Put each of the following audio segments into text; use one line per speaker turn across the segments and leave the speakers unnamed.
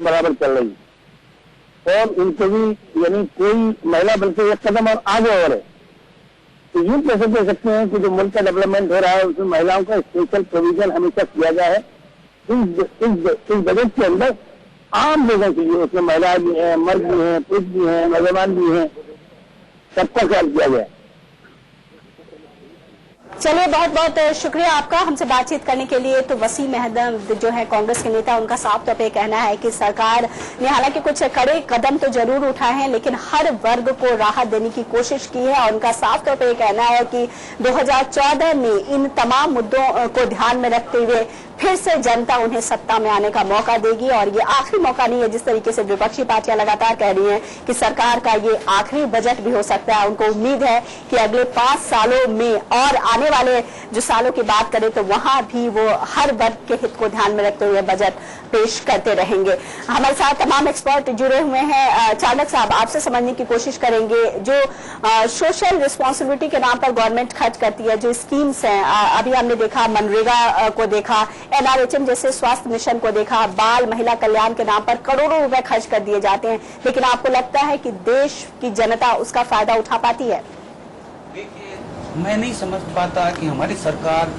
बराबर चल रही और उनसे भी यानी कोई महिला बल से एक कदम और आगे हो रहे, तो यूं कैसे कह सकते हैं कि जो मुल्क का डेवलपमेंट हो रहा है उसमें महिलाओं का स्पेशल प्रोविजन हमेशा किया गया है। इस बजट के अंदर आम लोगों के लिए उसमें महिलाएं भी हैं, मर्द भी हैं, पुरुष भी हैं, नौजवान भी हैं, सबका ख्याल किया गया।
चलिए, बहुत बहुत शुक्रिया आपका हमसे बातचीत करने के लिए। तो वसीम अहमद जो है कांग्रेस के नेता, उनका साफ तौर पे कहना है कि सरकार ने हालांकि कुछ कड़े कदम तो जरूर उठाए हैं लेकिन हर वर्ग को राहत देने की कोशिश की है। और उनका साफ तौर पे कहना है कि 2014 में इन तमाम मुद्दों को ध्यान में रखते हुए फिर से जनता उन्हें सत्ता में आने का मौका देगी और ये आखिरी मौका नहीं है। जिस तरीके से विपक्षी पार्टियां लगातार कह रही हैं कि सरकार का ये आखिरी बजट भी हो सकता है, उनको उम्मीद है कि अगले 5 सालों में और आने वाले जो सालों की बात करें तो वहां भी वो हर वर्ग के हित को ध्यान में रखते हुए बजट पेश करते रहेंगे। हमारे साथ तमाम एक्सपर्ट जुड़े हुए हैं। चाणक साहब, आपसे समझने की कोशिश करेंगे, जो सोशल रिस्पॉन्सिबिलिटी के नाम पर गवर्नमेंट खर्च करती है, जो स्कीम्स हैं, अभी हमने देखा मनरेगा को देखा, NRHM जैसे स्वास्थ्य मिशन को देखा, बाल महिला कल्याण के नाम पर करोड़ों रुपए खर्च कर दिए जाते हैं, लेकिन आपको लगता है कि देश की जनता उसका फायदा उठा पाती है?
देखिए, मैं नहीं समझ पाता कि हमारी सरकार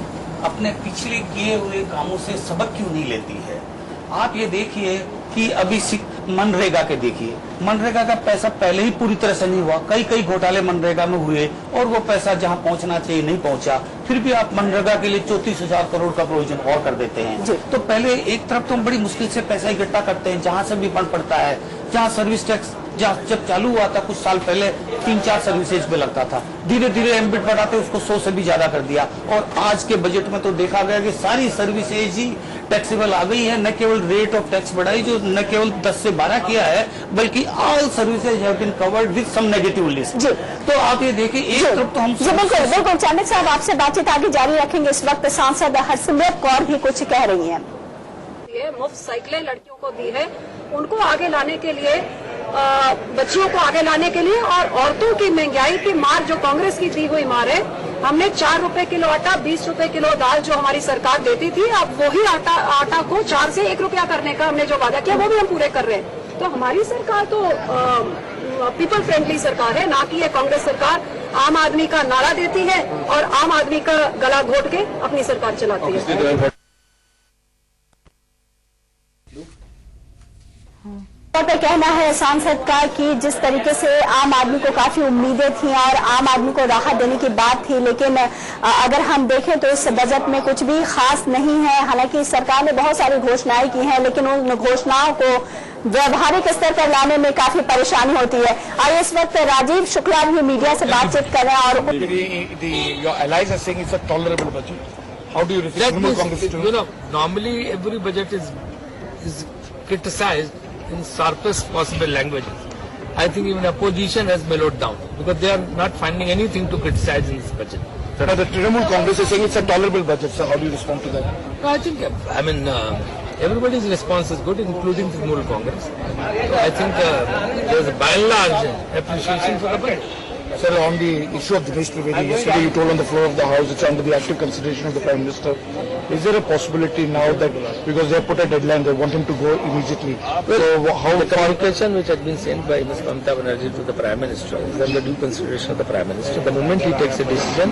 अपने पिछले किए हुए कामों से सबक क्यों नहीं लेती है। आप ये देखिए कि अभी मनरेगा के देखिए, मनरेगा का पैसा पहले ही पूरी तरह से नहीं हुआ, कई घोटाले मनरेगा में हुए और वो पैसा जहां पहुंचना चाहिए नहीं पहुंचा, फिर भी आप मनरेगा के लिए 34,000 करोड़ का प्रोविजन और कर देते हैं। तो पहले एक तरफ तो हम बड़ी मुश्किल से पैसा इकट्ठा करते हैं, जहां से भी फंड पड़ता है, जहां सर्विस टैक्स जब चालू हुआ था कुछ साल पहले 3-4 सर्विसेज पे लगता था, धीरे धीरे एमबिट बढ़ाते उसको 100 से भी ज्यादा कर दिया और आज के बजट में तो देखा गया कि सारी सर्विसेज ही टैक्सेबल आ गई है। न केवल रेट ऑफ टैक्स बढ़ाई, जो न केवल 10 से 12 किया है, बल्कि all services have been covered with some negative list. तो आप ये देखिए, एक तरफ तो हम
बिल्कुल चाणक साहब, आपसे बातचीत आगे जारी रखेंगे। इस वक्त सांसद हरसिमरत कौर भी कुछ कह रही हैं।
मुफ्त साइकिलें लड़कियों को दी है, उनको आगे लाने के लिए, बच्चियों को आगे लाने के लिए, और औरतों की महंगाई की मार जो कांग्रेस की दी हुई मार है, हमने 4 रुपए किलो आटा, 20 रुपए किलो दाल जो हमारी सरकार देती थी, अब वही आटा को 4 से 1 रुपया करने का हमने जो वादा किया वो भी हम पूरे कर रहे हैं। तो हमारी सरकार तो पीपल फ्रेंडली सरकार है, ना कि ये कांग्रेस सरकार आम आदमी का नारा देती है और आम आदमी का गला घोट के अपनी सरकार चलाती है।
पर कहना है सांसद का कि जिस तरीके से आम आदमी को काफी उम्मीदें थी और आम आदमी को राहत देने की बात थी, लेकिन अगर हम देखें तो इस बजट में कुछ भी खास नहीं है। हालांकि सरकार ने बहुत सारी घोषणाएं की हैं लेकिन उन घोषणाओं को व्यवहारिक स्तर पर लाने में काफी परेशानी होती है। आइए इस वक्त राजीव शुक्ला भी मीडिया से बातचीत कर रहे हैं
और in sharpest possible languages. I think even opposition has mellowed down because they are not finding anything to criticize in this budget.
Sir, the Trinamool Congress is saying it's a tolerable budget. So how do you respond to that?
No, I think, everybody's response is good, including Trinamool Congress. So I think there's a by and large appreciation for the budget.
Sir, on the issue of Dinesh Trivedi, yesterday you told on the floor of the House it's under the active consideration of the Prime Minister. Is there a possibility now that because they have put a deadline, they want him to go immediately? So how
the communication which had been sent by Ms. Mamata Banerjee to the Prime Minister is under due consideration of the Prime Minister. The moment he takes a decision,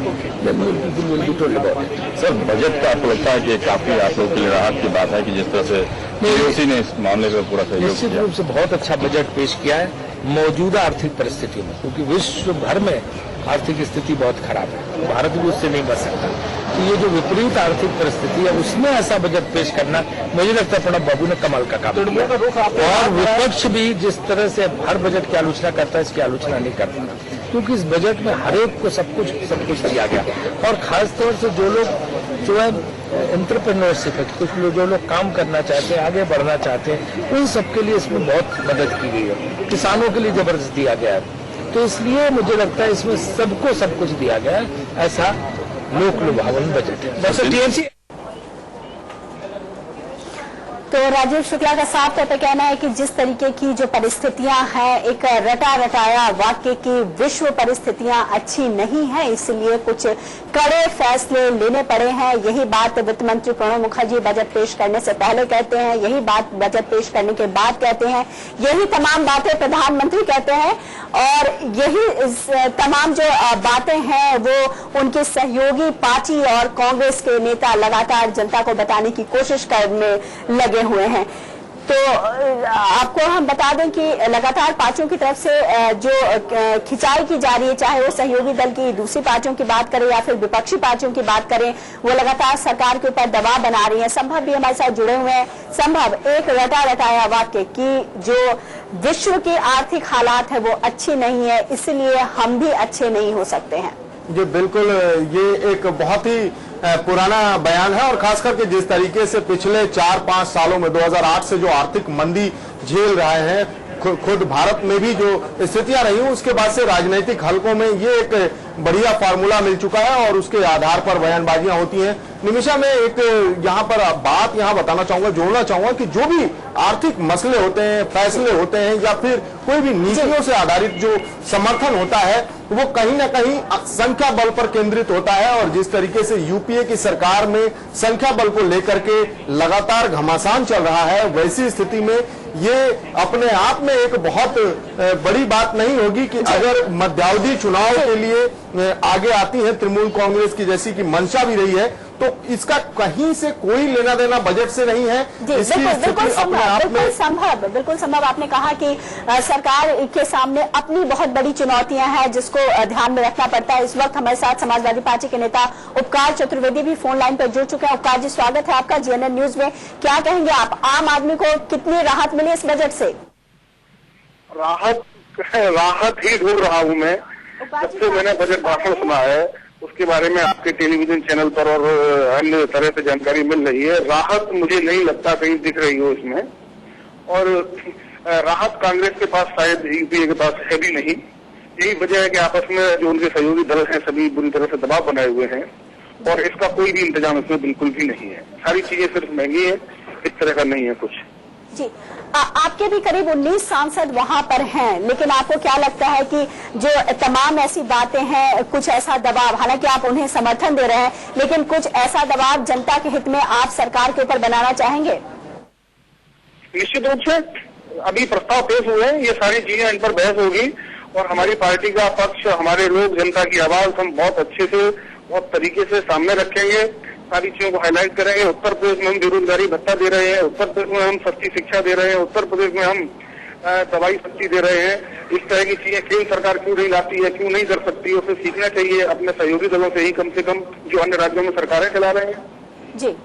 then people will be told about it.
Sir, budget का आपको लगता है कि काफी आप लोगों के लिए राहत की बात है कि जिस तरह से पीओसी ने इस मामले में पूरा सहयोग किया?
निश्चित रूप से बहुत अच्छा बजट पेश किया है मौजूदा आर्थिक परिस्थिति में, क्योंकि विश्व भर में आर्थिक स्थिति बहुत खराब है, भारत भी उससे नहीं बच सकता। तो ये जो विपरीत आर्थिक परिस्थिति है उसमें ऐसा बजट पेश करना, मुझे लगता है प्रणब बाबू ने कमाल का काम किया। और विपक्ष भी जिस तरह से हर बजट की आलोचना करता है, इसकी आलोचना नहीं करता, क्योंकि इस बजट में हर एक को सब कुछ दिया गया। और खासतौर से जो लोग जो है एंटरप्रेन्योरशिप है, कुछ लोग जो लोग काम करना चाहते हैं, आगे बढ़ना चाहते हैं, उन सबके लिए इसमें बहुत मदद की गई है। किसानों के लिए जबरदस्त दिया गया है, तो इसलिए मुझे लगता है इसमें सबको सब कुछ दिया गया है। ऐसा लोक लुभावन बजट है।
टीएमसी
तो राजीव शुक्ला का साफ तौर पर कहना है कि जिस तरीके की जो परिस्थितियां हैं, एक रटा रटाया वाक्य की विश्व परिस्थितियां अच्छी नहीं है, इसलिए कुछ कड़े फैसले लेने पड़े हैं। यही बात वित्त मंत्री प्रणब मुखर्जी बजट पेश करने से पहले कहते हैं, यही बात बजट पेश करने के बाद कहते हैं, यही तमाम बातें प्रधानमंत्री कहते हैं और यही तमाम जो बातें हैं वो उनके सहयोगी पार्टी और कांग्रेस के नेता लगातार जनता को बताने की कोशिश करने लगे हुए हैं। तो आपको हम बता दें कि लगातार पार्टियों की तरफ से जो खिंचाई की जा रही है, चाहे वो सहयोगी दल की दूसरी पार्टियों की बात करें या फिर विपक्षी पार्टियों की बात करें, वो लगातार सरकार के ऊपर दबाव बना रही है। संभव भी हमारे साथ जुड़े हुए हैं। संभव, एक रटा रटाया वाक्य की जो विश्व की आर्थिक हालात है वो अच्छी नहीं है, इसलिए हम भी अच्छे नहीं हो सकते हैं।
जी बिल्कुल, ये एक बहुत ही पुराना बयान है और खास करके जिस तरीके से पिछले 4-5 सालों में 2008 से जो आर्थिक मंदी झेल रहे हैं, खुद भारत में भी जो स्थितियां रही हैं, उसके बाद से राजनीतिक हलकों में ये एक बढ़िया फार्मूला मिल चुका है और उसके आधार पर बयानबाजियां होती हैं। निमिषा में एक यहाँ पर बात बताना चाहूंगा, जोड़ना चाहूंगा कि जो भी आर्थिक मसले होते हैं, फैसले होते हैं या फिर कोई भी नीतियों से आधारित जो समर्थन होता है, वो कहीं ना कहीं संख्या बल पर केंद्रित होता है और जिस तरीके से यूपीए की सरकार में संख्या बल को लेकर के लगातार घमासान चल रहा है, वैसी स्थिति में ये अपने आप में एक बहुत बड़ी बात नहीं होगी कि अगर मध्यावधि चुनाव के लिए आगे आती है तृणमूल कांग्रेस की, जैसी कि मंशा भी रही है, तो इसका कहीं से कोई लेना देना बजट से नहीं है।
बिल्कुल संभव। आपने कहा कि सरकार के सामने अपनी बहुत बड़ी चुनौतियां हैं जिसको ध्यान में रखना पड़ता है। इस वक्त हमारे साथ समाजवादी पार्टी के नेता उपकार चतुर्वेदी भी फोन लाइन पर जुड़ चुके हैं। उपकार जी, स्वागत है आपका जीएनएन न्यूज में। क्या कहेंगे आप, आम आदमी को कितनी राहत मिली इस बजट से?
राहत ही ढूंढ रहा हूँ मैं। जब से मैंने बजट भाषण सुना है उसके बारे में आपके टेलीविजन चैनल पर और अन्य तरह से जानकारी मिल रही है। राहत मुझे नहीं लगता कहीं दिख रही हो इसमें, और राहत कांग्रेस के पास शायद यूपीए के पास है भी नहीं। यही वजह है कि आपस में जो उनके सहयोगी दल हैं सभी बुरी तरह से दबाव बनाए हुए हैं और इसका कोई भी इंतजाम इसमें बिल्कुल भी नहीं है। सारी चीजें सिर्फ महंगी है, इस तरह का नहीं है कुछ।
जी, आपके भी करीब 19 सांसद वहां पर हैं, लेकिन आपको क्या लगता है कि जो तमाम ऐसी बातें हैं, कुछ ऐसा दबाव, हालांकि आप उन्हें समर्थन दे रहे हैं, लेकिन कुछ ऐसा दबाव जनता के हित में आप सरकार के ऊपर बनाना चाहेंगे?
निश्चित रूप से अभी प्रस्ताव पेश हुए हैं, ये सारी चीजें इन पर बहस होगी और हमारी पार्टी का पक्ष, हमारे लोग, जनता की आवाज हम बहुत अच्छे से, बहुत तरीके से सामने रखेंगे, सारी चीजों को हाईलाइट करेंगे। उत्तर प्रदेश में हम बेरोजगारी भत्ता दे रहे हैं, उत्तर प्रदेश में हम सस्ती शिक्षा दे रहे हैं, उत्तर प्रदेश में हम दवाई सस्ती दे रहे हैं। इस तरह की चीजें केंद्र सरकार क्यों नहीं लाती है, क्यों नहीं कर सकती, उसे सीखना चाहिए अपने सहयोगी दलों से ही, कम से कम जो अन्य राज्यों में सरकारें चला रहे हैं।
जी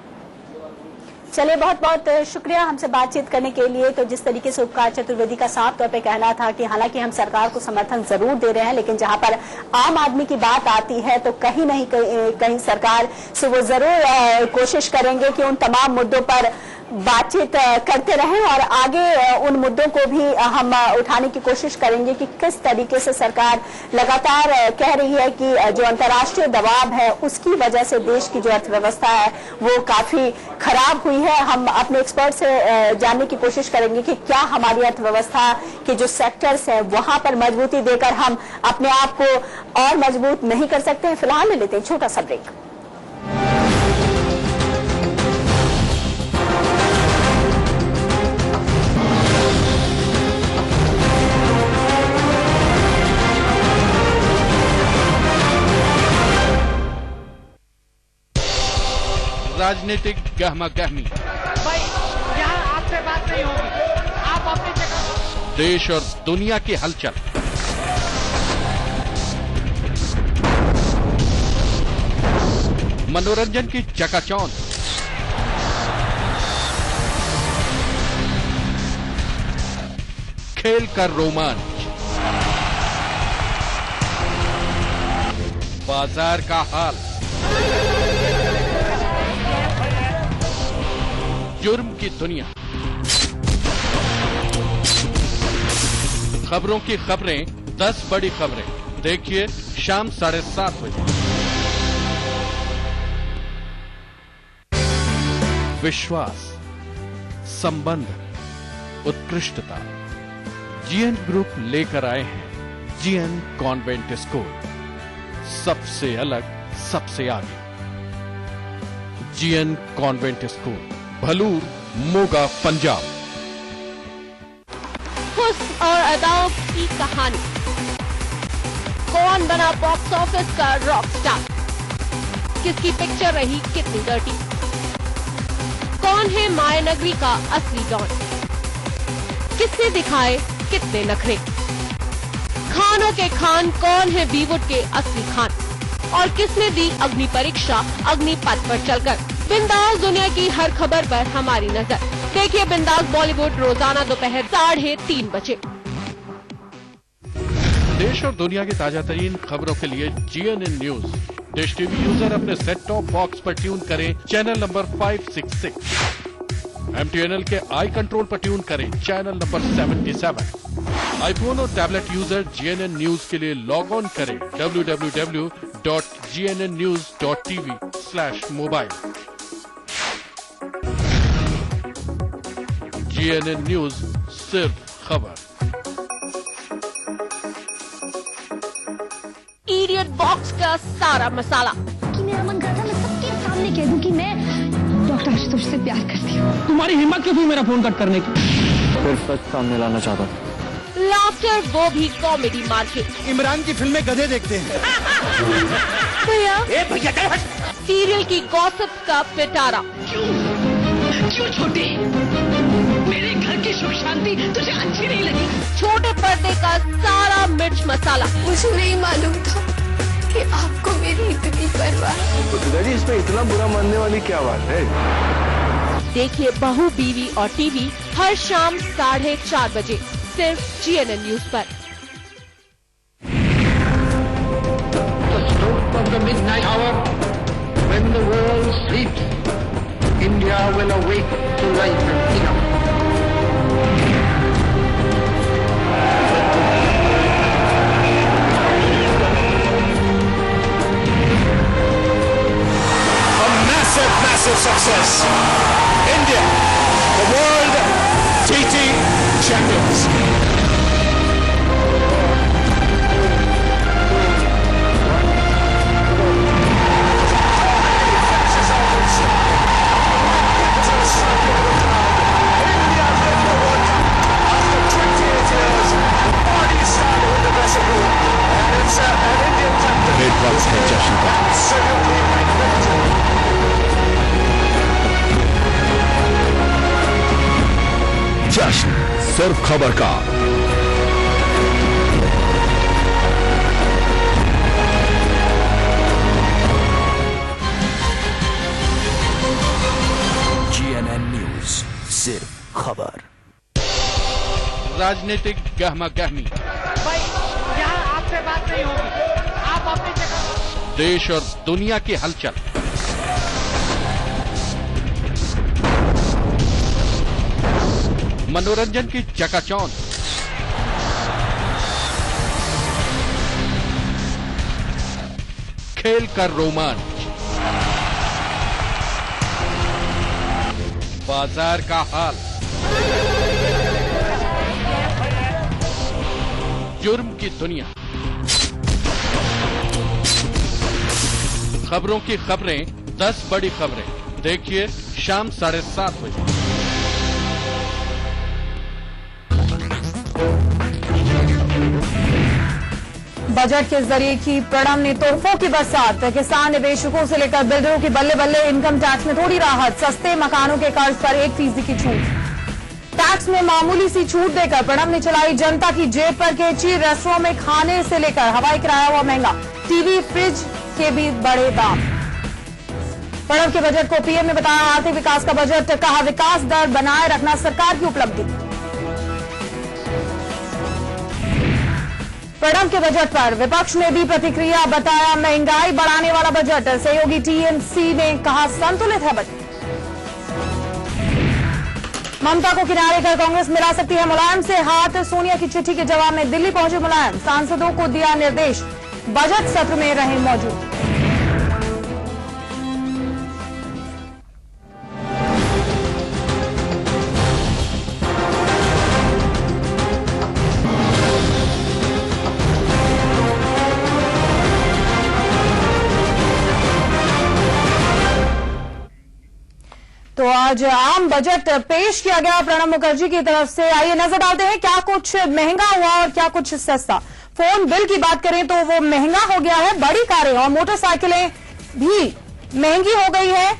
चलिए, बहुत बहुत शुक्रिया हमसे बातचीत करने के लिए। तो जिस तरीके से उपकार चतुर्वेदी का साफ तौर पे कहना था कि हालांकि हम सरकार को समर्थन जरूर दे रहे हैं, लेकिन जहां पर आम आदमी की बात आती है तो कहीं नहीं कहीं सरकार से वो जरूर कोशिश करेंगे कि उन तमाम मुद्दों पर बातचीत करते रहें और आगे उन मुद्दों को भी हम उठाने की कोशिश करेंगे कि किस तरीके से सरकार लगातार कह रही है कि जो अंतर्राष्ट्रीय दबाव है उसकी वजह से देश की जो अर्थव्यवस्था है वो काफी खराब हुई है। हम अपने एक्सपर्ट से जानने की कोशिश करेंगे कि क्या हमारी अर्थव्यवस्था के जो सेक्टर्स है वहां पर मजबूती देकर हम अपने आप को और मजबूत नहीं कर सकते हैं। फिलहाल ले लेते हैं छोटा सा ब्रेक।
राजनीतिक गहमा गहमी, यहाँ आपसे बात नहीं होगी, आप अपनी जगह। देश और दुनिया की हलचल, मनोरंजन की चकाचौंध, खेल का रोमांच, बाजार का हाल, जुर्म की दुनिया, खबरों की खबरें, 10 बड़ी खबरें देखिए शाम 7:30 बजे। विश्वास, संबंध, उत्कृष्टता। जीएन ग्रुप लेकर आए हैं जीएन कॉन्वेंट स्कूल, सबसे अलग, सबसे आगे। GN convent school, Bhalur, Moga, Punjab.
हुस्न और अदाओं की कहानी। कौन बना बॉक्स ऑफिस का रॉक स्टार? किसकी पिक्चर रही कितनी डर्टी? कौन है मायानगरी का असली डॉन? किसने दिखाए कितने नखरे? खानों के खान कौन है बॉलीवुड के असली खान? और किसने दी अग्नि परीक्षा अग्निपथ पर चलकर? बिंदास दुनिया की हर खबर पर हमारी नजर। देखिए बिंदास बॉलीवुड रोजाना दोपहर 3:30 बजे।
देश और दुनिया की ताजा तरीन खबरों के लिए GNN news dish TV user अपने सेट टॉप बॉक्स पर ट्यून करें चैनल नंबर 566। एमटीएनएल के आई कंट्रोल पर ट्यून करें चैनल नंबर 77। आईफोन और टैबलेट यूजर जीएनएन न्यूज के लिए लॉग ऑन करें www.gnnnews.tv/mobile। जीएनएन न्यूज, सिर्फ खबर।
इडियट बॉक्स का सारा मसाला।
कि मेरा मन करता मैं सबके सामने कह दूं कि मैं डॉक्टर आशुतोष से प्यार करती हूँ।
तुम्हारी हिम्मत क्यों थी मेरा फोन कट करने की?
फिर सच सामने लाना चाहता था।
लाफ्टर, वो भी कॉमेडी मार के।
इमरान की फिल्में गधे देखते हैं।
भैया सीरियल की गॉसिप का पिटारा।
क्यों छोटे? मेरे घर की सुख शांति तुझे अच्छी नहीं लगी?
छोटे पर्दे का सारा मिर्च मसाला।
मुझे नहीं मालूम था कि आपको मेरी इतनी परवाह।
दादी इसमें इतना बुरा मानने वाली क्या बात है?
देखिए बहू, बीवी और टीवी हर शाम 4:30 बजे सिर्फ जीएनएन न्यूज पर।
The stroke of the midnight hour, when the world sleeps, India will awake to life and freedom.
A massive, massive success. India, the world TT champions.
जश्न सिर्फ खबर का।
जीएनएन न्यूज, सिर्फ खबर।
राजनीतिक गहमा गहमी।
भाई यहाँ आपसे बात नहीं होगी, आप अपनी जगह।
देश और दुनिया की हलचल। मनोरंजन की चकाचौंध। खेल का रोमांच। बाजार का हाल। जुर्म की दुनिया। खबरों की खबरें, 10 बड़ी खबरें। देखिए शाम 7:30 बजे।
बजट के जरिए की प्रणब ने तोहफों की बरसात। किसान निवेशकों से लेकर बिल्डरों की बल्ले बल्ले। इनकम टैक्स में थोड़ी राहत, सस्ते मकानों के कर्ज पर 1% की छूट। टैक्स में मामूली सी छूट देकर प्रणब ने चलाई जनता की जेब पर कैची। रेस्टोरेंट में खाने से लेकर हवाई किराया हुआ महंगा, टीवी फ्रिज के भी बड़े दाम। प्रणब के बजट को पीएम ने बताया आर्थिक विकास का बजट। कहा विकास दर बनाए रखना सरकार की उपलब्धि। प्रणब के बजट पर विपक्ष ने दी प्रतिक्रिया। बताया महंगाई बढ़ाने वाला बजट। सहयोगी टीएमसी ने कहा संतुलित है बजट। ममता को किनारे कर कांग्रेस मिला सकती है मुलायम से हाथ। सोनिया की चिट्ठी के जवाब में दिल्ली पहुंचे मुलायम। सांसदों को दिया निर्देश, बजट सत्र में रहे मौजूद। आज आम बजट पेश किया गया प्रणब मुखर्जी की तरफ से। आइए नजर डालते हैं क्या कुछ महंगा हुआ और क्या कुछ सस्ता। फोन बिल की बात करें तो वो महंगा हो गया है, बड़ी कारें और मोटरसाइकिलें भी महंगी हो गई है।